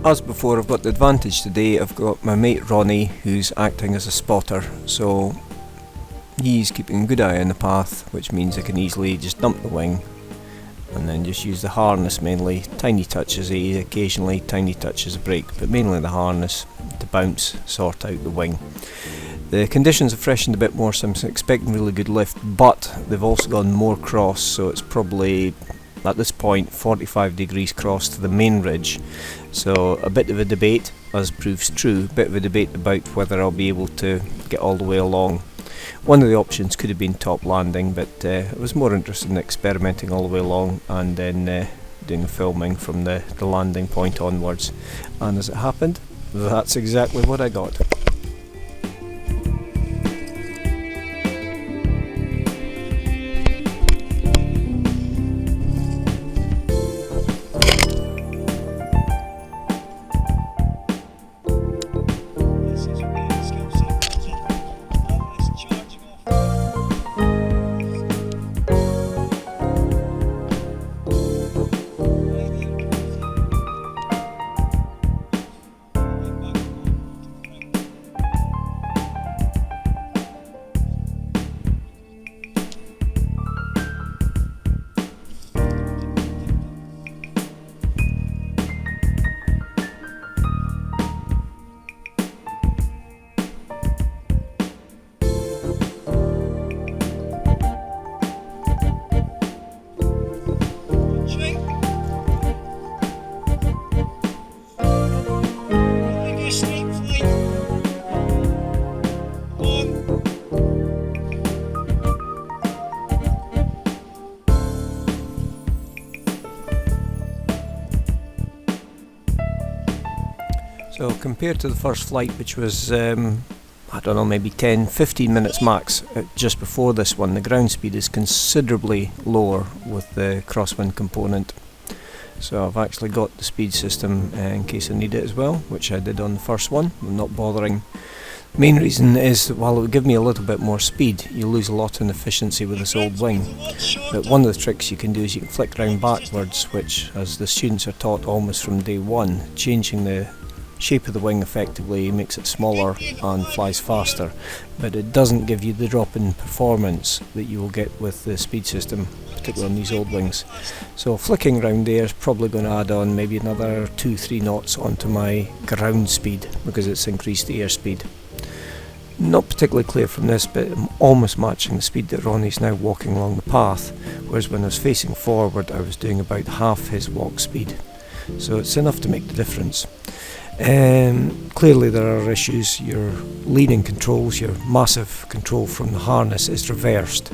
As before, I've got the advantage today. I've got my mate Ronnie who's acting as a spotter, so he's keeping a good eye on the path, which means I can easily just dump the wing and then just use the harness mainly. Tiny touches of aid, occasionally tiny touches of brake, but mainly the harness to bounce, sort out the wing. The conditions have freshened a bit more, so I'm expecting really good lift, but they've also gone more cross, so it's probably at this point 45 degrees cross to the main ridge. So a bit of a debate, as proves true, a bit of a debate about whether I'll be able to get all the way along. One of the options could have been top landing, but I was more interested in experimenting all the way along and then doing the filming from the landing point onwards. And as it happened, that's exactly what I got. So compared to the first flight, which was I don't know, maybe 10-15 minutes max just before this one, the ground speed is considerably lower with the crosswind component. So I've actually got the speed system in case I need it as well, which I did on the first one. I'm not bothering. The main reason is that while it would give me a little bit more speed, you lose a lot in efficiency with this old wing. But one of the tricks you can do is you can flick round backwards, which, as the students are taught almost from day one, changing the shape of the wing effectively makes it smaller and flies faster, but it doesn't give you the drop in performance that you will get with the speed system, particularly on these old wings. So flicking around there is probably going to add on maybe another 2-3 knots onto my ground speed because it's increased the airspeed. Not particularly clear from this, but I'm almost matching the speed that Ronnie's now walking along the path, whereas when I was facing forward I was doing about half his walk speed. So it's enough to make the difference. Clearly there are issues. Your leading controls, your massive control from the harness is reversed,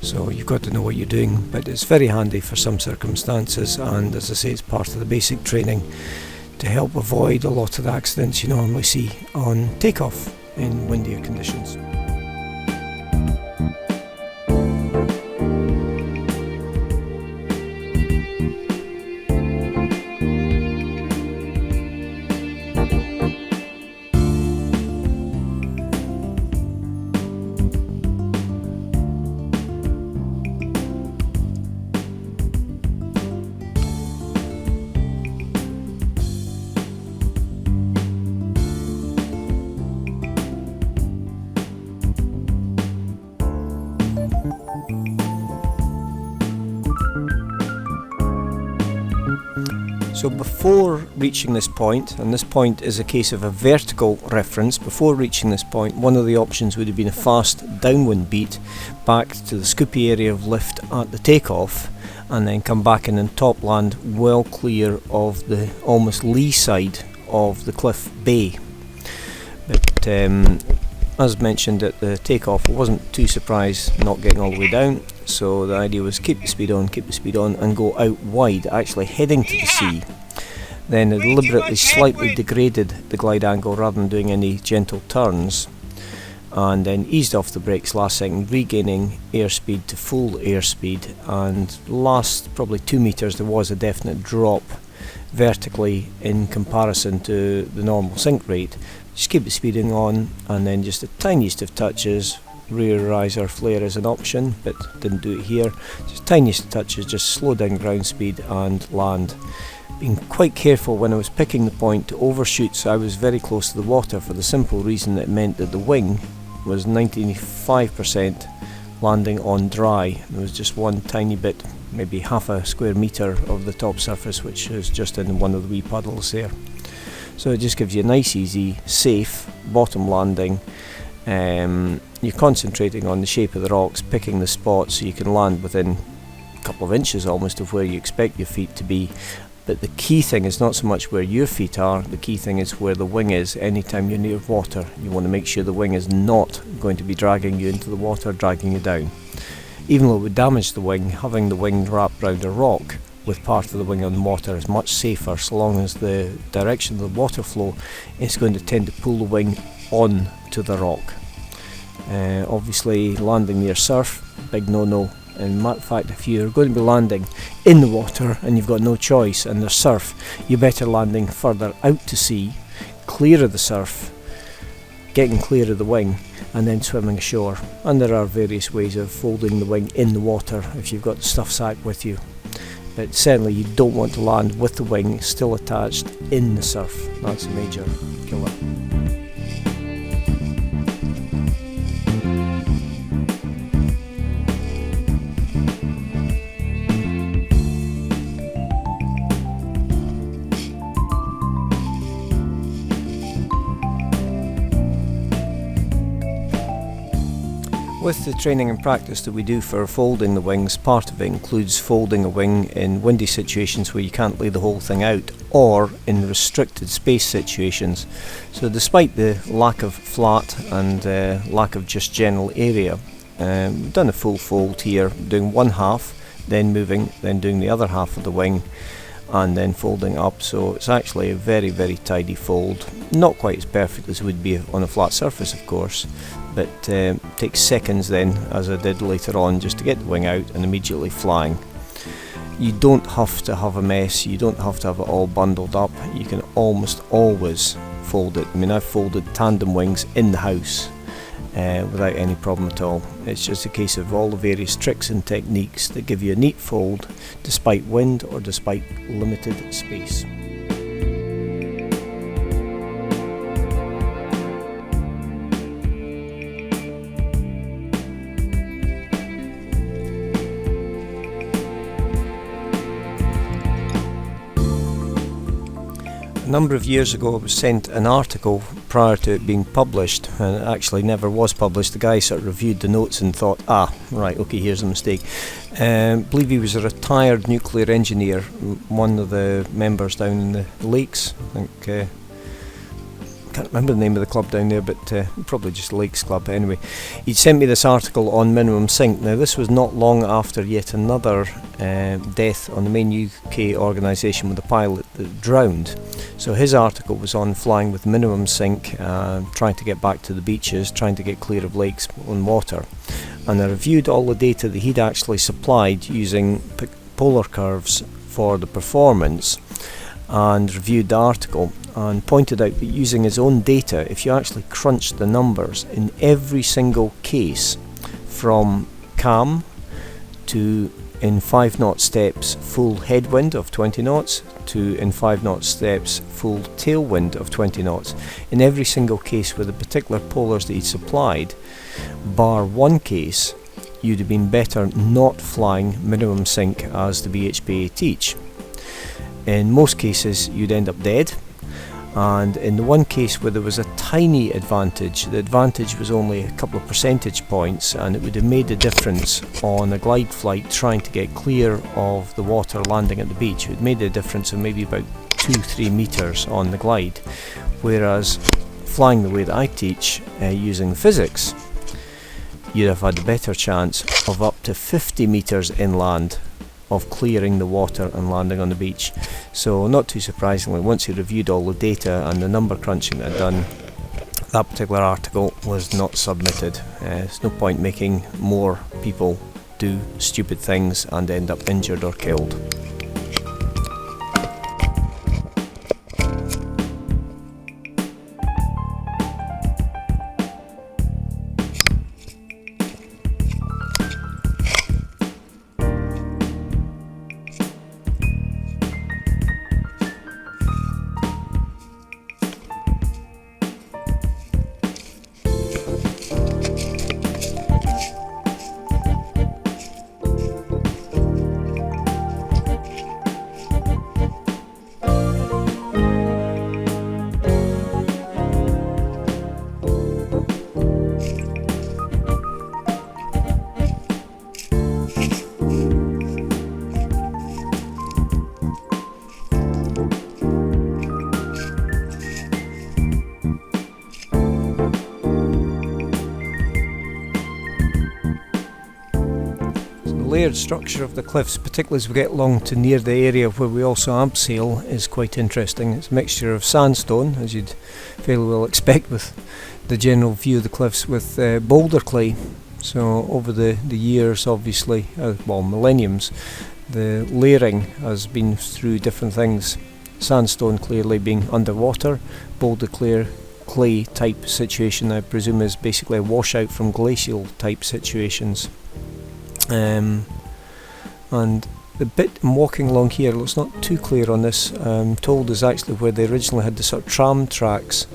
so you've got to know what you're doing, but it's very handy for some circumstances, and as I say, it's part of the basic training to help avoid a lot of the accidents you normally see on takeoff in windier conditions. So before reaching this point, and this point is a case of a vertical reference, before reaching this point one of the options would have been a fast downwind beat back to the scoopy area of lift at the takeoff, and then come back in and top land well clear of the almost lee side of the cliff bay. But as mentioned at the takeoff, I wasn't too surprised not getting all the way down, so the idea was keep the speed on and go out wide, actually heading to the sea. Then I deliberately slightly degraded the glide angle rather than doing any gentle turns, and then eased off the brakes last second, regaining airspeed to full airspeed, and last probably 2 meters there was a definite drop vertically in comparison to the normal sink rate. Just keep the speeding on, and then just the tiniest of touches. Rear riser flare is an option, but didn't do it here. Just tiniest of touches, just slow down ground speed and land. being quite careful when I was picking the point to overshoot, so I was very close to the water, for the simple reason that it meant that the wing was 95% landing on dry. There was just one tiny bit, maybe half a square metre of the top surface, which is just in one of the wee puddles there. So it just gives you a nice, easy, safe bottom landing. You're concentrating on the shape of the rocks, picking the spots so you can land within a couple of inches almost of where you expect your feet to be. But the key thing is not so much where your feet are, the key thing is where the wing is. Anytime you're near water, you want to make sure the wing is not going to be dragging you into the water, dragging you down. Even though it would damage the wing, having the wing wrapped round a rock with part of the wing on water is much safer, so long as the direction of the water flow is going to tend to pull the wing on to the rock. Obviously landing near surf, big no-no. In fact, if you're going to be landing in the water and you've got no choice and there's surf, you're better landing further out to sea, clear of the surf, getting clear of the wing, and then swimming ashore. And there are various ways of folding the wing in the water if you've got the stuff sack with you. But certainly you don't want to land with the wing still attached in the surf. That's a major killer. With the training and practice that we do for folding the wings, part of it includes folding a wing in windy situations where you can't lay the whole thing out, or in restricted space situations. So despite the lack of flat and lack of just general area, we've done a full fold here, doing one half, then moving, then doing the other half of the wing, and then folding up. So it's actually a very, very tidy fold. Not quite as perfect as would be on a flat surface, of course, but takes seconds then, as I did later on, just to get the wing out and immediately flying. You don't have to have a mess, you don't have to have it all bundled up, you can almost always fold it. I mean, I've folded tandem wings in the house without any problem at all. It's just a case of all the various tricks and techniques that give you a neat fold despite wind or despite limited space. A number of years ago I was sent an article prior to it being published, and it actually never was published. The guy sort of reviewed the notes and thought, right, okay, here's a mistake. I believe he was a retired nuclear engineer, one of the members down in the Lakes. I think, can't remember the name of the club down there, but probably just Lakes Club. Anyway, he sent me this article on minimum sink. Now this was not long after yet another death on the main UK organisation with a pilot that drowned. So his article was on flying with minimum sink, trying to get back to the beaches, trying to get clear of lakes on water. And I reviewed all the data that he'd actually supplied using polar curves for the performance, and reviewed the article and pointed out that using his own data, if you actually crunched the numbers in every single case, from calm to in 5 knot steps full headwind of 20 knots to in 5 knot steps full tailwind of 20 knots, in every single case with the particular polars that he supplied, bar one case, you'd have been better not flying minimum sink as the BHPA teach. In most cases you'd end up dead, and in the one case where there was a tiny advantage, the advantage was only a couple of percentage points, and it would have made a difference on a glide flight trying to get clear of the water landing at the beach. It would have made a difference of maybe about 2-3 metres on the glide, whereas flying the way that I teach using physics, you'd have had a better chance of up to 50 metres inland of clearing the water and landing on the beach. So not too surprisingly, once he reviewed all the data and the number crunching that I'd done, that particular article was not submitted. There's no point making more people do stupid things and end up injured or killed. layered structure of the cliffs, particularly as we get along to near the area where we also abseil, is quite interesting. It's a mixture of sandstone, as you'd fairly well expect with the general view of the cliffs, with boulder clay. So over the years, obviously, well, millenniums, the layering has been through different things. Sandstone clearly being underwater, boulder clay type situation, I presume, is basically a washout from glacial type situations. And the bit I'm walking along here, it's not too clear on this, I'm told is actually where they originally had the sort of tram tracks,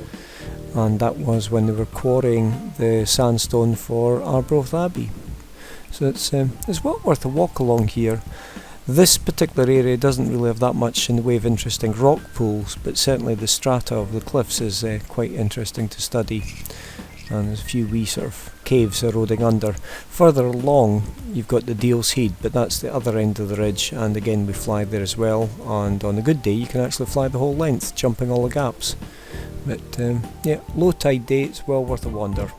and that was when they were quarrying the sandstone for Arbroath Abbey. So it's well worth a walk along here. This particular area doesn't really have that much in the way of interesting rock pools, but certainly the strata of the cliffs is quite interesting to study. And there's a few wee sort of caves eroding under. Further along you've got the Deal's Head, but that's the other end of the ridge, and again we fly there as well, and on a good day you can actually fly the whole length, jumping all the gaps. But yeah, low tide day, it's well worth a wander.